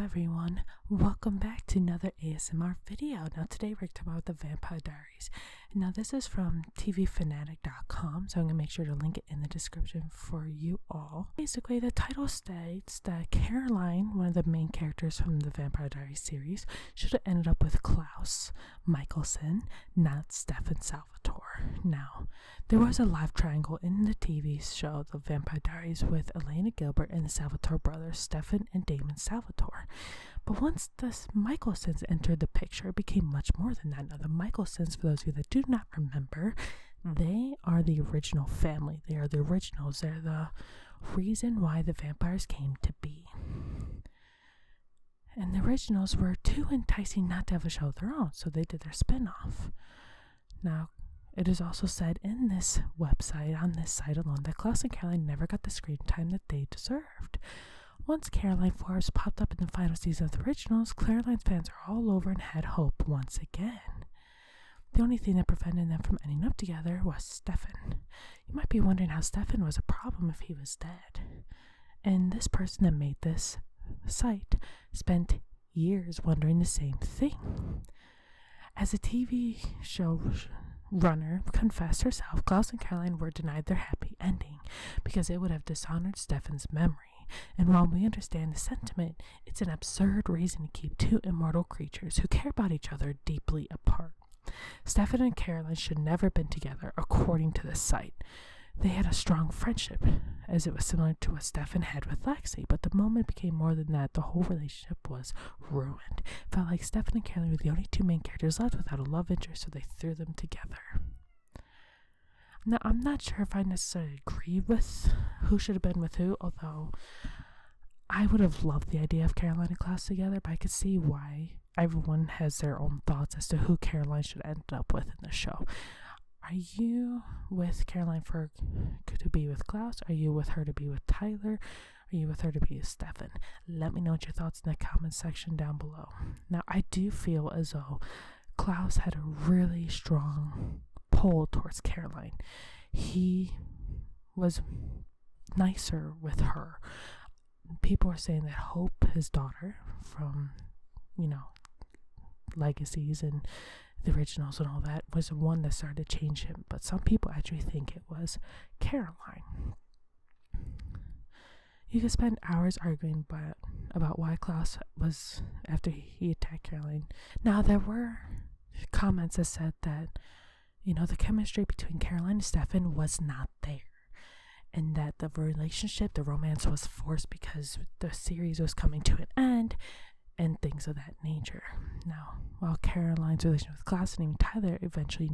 everyone, welcome back to another ASMR video. Now today we're talking about the Vampire Diaries. Now this is from tvfanatic.com, so I'm going to make sure to link it in the description for you all. Basically the title states that Caroline, one of the main characters from the Vampire Diaries series, should have ended up with Klaus Mikaelson, not Stefan Salvatore. Now, there was a love triangle in the TV show The Vampire Diaries with Elena Gilbert and the Salvatore brothers, Stefan and Damon Salvatore. But once the Mikaelsons entered the picture, it became much more than that. Now, the Mikaelsons, for those of you that do not remember, they are the original family. They are the originals. They're the reason why the vampires came to be. And the originals were too enticing not to have a show of their own, so they did their spin-off. Now, it is also said in this website, on this site alone, that Klaus and Caroline never got the screen time that they deserved. Once Caroline Forbes popped up in the final season of the originals, Caroline's fans are all over and had hope once again. The only thing that prevented them from ending up together was Stefan. You might be wondering how Stefan was a problem if he was dead. And this person that made this site spent years wondering the same thing. As a TV show runner confessed herself, Klaus and Caroline were denied their happy ending because it would have dishonored Stefan's memory. And while we understand the sentiment, it's an absurd reason to keep two immortal creatures who care about each other deeply apart. Stefan and Caroline should never have been together, according to this site. They had a strong friendship, as it was similar to what Stefan had with Lexi, but the moment became more than that. The whole relationship was ruined. It felt like Stefan and Caroline were the only two main characters left without a love interest, so they threw them together. Now, I'm not sure if I necessarily agree with who should have been with who, although I would have loved the idea of Caroline and Klaus together, but I could see why everyone has their own thoughts as to who Caroline should end up with in the show. Are you with Caroline to be with Klaus? Are you with her to be with Tyler? Are you with her to be with Stefan? Let me know what your thoughts in the comment section down below. Now, I do feel as though Klaus had a really strong pull towards Caroline. He was nicer with her. People are saying that Hope, his daughter, from, Legacies and the originals and all that, was the one that started to change him. But some people actually think it was Caroline. You could spend hours arguing about why Klaus was after he attacked Caroline. Now, there were comments that said that, the chemistry between Caroline and Stefan was not there. And that the relationship, the romance was forced because the series was coming to an end and things of that nature. Now, while Caroline's relationship with Klaus and even Tyler eventually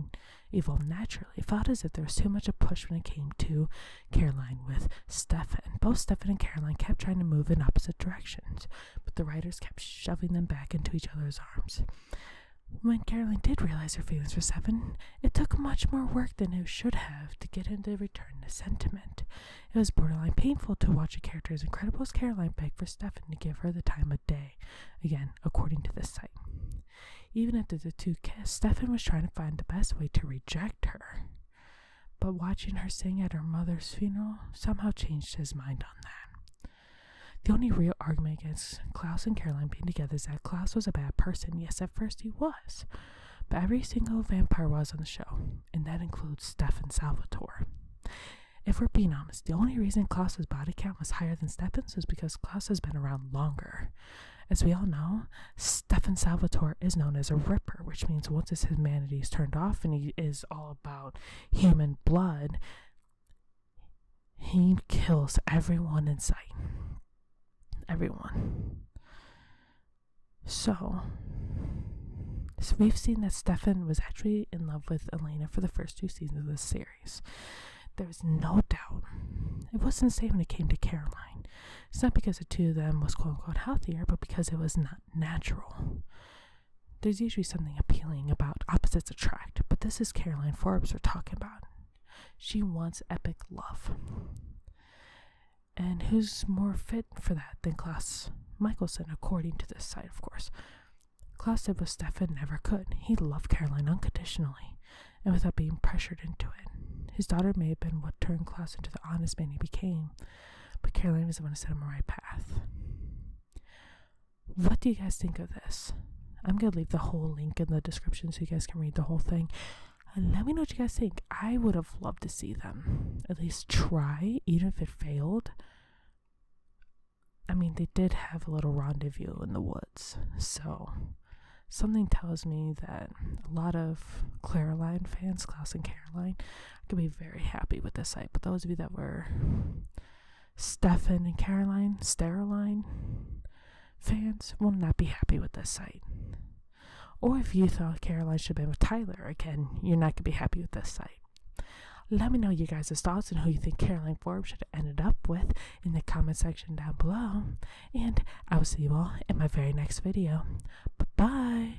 evolved naturally, it felt as if there was too much a push when it came to Caroline with Stefan. Both Stefan and Caroline kept trying to move in opposite directions, but the writers kept shoving them back into each other's arms. When Caroline did realize her feelings for Stefan, it took much more work than it should have to get him to return the sentiment. It was borderline painful to watch a character as incredible as Caroline beg for Stefan to give her the time of day, again, according to this site. Even after the two kissed, Stefan was trying to find the best way to reject her. But watching her sing at her mother's funeral somehow changed his mind on that. The only real argument against Klaus and Caroline being together is that Klaus was a bad person. Yes, at first he was. But every single vampire was on the show, and that includes Stefan Salvatore. If we're being honest, the only reason Klaus's body count was higher than Stefan's was because Klaus has been around longer. As we all know, Stefan Salvatore is known as a Ripper, which means once his humanity is turned off and he is all about human blood, he kills everyone in sight. Everyone. So we've seen that Stefan was actually in love with Elena for the first two seasons of this series. There's no doubt. It wasn't the same when it came to Caroline. It's not because the two of them was quote-unquote healthier, but because it was not natural. There's usually something appealing about opposites attract, but this is Caroline Forbes we're talking about. She wants epic love. And who's more fit for that than Klaus Mikaelson, according to this site, of course. Klaus did what Stefan never could. He loved Caroline unconditionally and without being pressured into it. His daughter may have been what turned Klaus into the honest man he became, but Caroline was the one who set him on the right path. What do you guys think of this? I'm going to leave the whole link in the description so you guys can read the whole thing. And let me know what you guys think. I would have loved to see them at least try, even if it failed. I mean, they did have a little rendezvous in the woods, so something tells me that a lot of Caroline fans, Klaus and Caroline, could be very happy with this site. But those of you that were Stefan and Caroline, Steroline fans will not be happy with this site. Or if you thought Caroline should have been with Tyler again, you're not going to be happy with this site. Let me know your guys' thoughts and who you think Caroline Forbes should have ended up with in the comment section down below. And I will see you all in my very next video. Bye-bye.